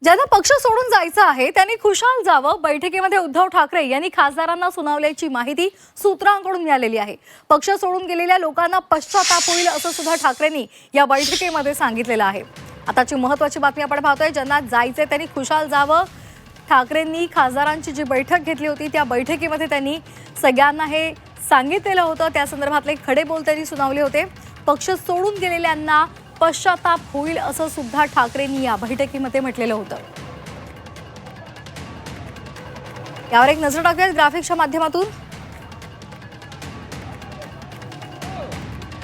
ज्यांना पक्ष सोडून जायचं आहे त्यांनी खुशाल जावं, बैठकीमध्ये उद्धव ठाकरे यांनी खासदारांना सुनावल्याची माहिती सूत्रांकडून मिळालेली आहे। पक्ष सोडून गेलेल्या लोकांना पश्चाताप होईल असं सुद्धा ठाकरेंनी या बैठकीमध्ये सांगितलेलं आहे। आताची महत्त्वाची बातमी आपण पाहतोय, ज्यांना जायचे त्यांनी खुशाल जावं। ठाकरेंनी खासदारांची जी बैठक घेतली होती त्या बैठकीमध्ये त्यांनी सगळ्यांना हे सांगितलेलं होतं। त्या संदर्भातले खडे बोल त्यांनी सुनावले होते। पक्ष सोडून गेलेल्यांना पश्चाताप होईल असं सुद्धा ठाकरेंनी या बैठकीमध्ये म्हटलेलं होतं। यावर एक नजर टाकूया ग्राफिक्सच्या माध्यमातून।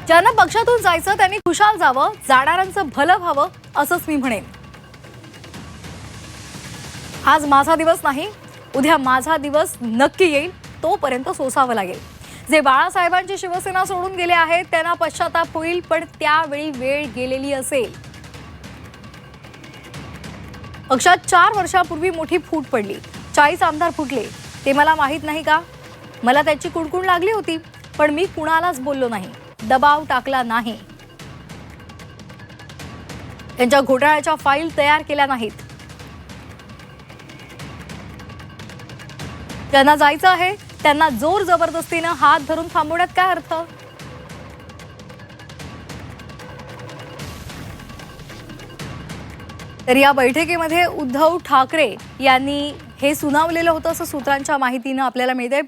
ज्यांना पक्षातून जायचं त्यांनी खुशाल जावं, जाणाऱ्यांचं भलं व्हावं असंच मी म्हणेन। आज माझा दिवस नाही, उद्या माझा दिवस नक्की येईल, तोपर्यंत सोसावं लागेल। जे बाळासाहेबांची शिवसेना सोडून गेले आहेत त्यांना पश्चाताप होईल, पण त्यावेळी वेळ गेलेली असेल। पक्षात 4 वर्षापूर्वी मोठी फूट पडली, 40 आमदार फुटले। ते मला माहित नाही का? मला त्याची कुणकुण लागली होती, पण मी कुणालाच बोललो नाही, दबाव टाकला नाही। त्यांच्या घोटाळ्याच्या फाईल तयार केल्या नाहीत। ज्यांना जायचं आहे त्यांना जोर जबरदस्तीने हात धरून थांबवण्यात काय अर्थ? तर या बैठकीमध्ये उद्धव ठाकरे यांनी हे सुनावलेलं होतं असं सूत्रांच्या माहितीने आपल्याला मिळते।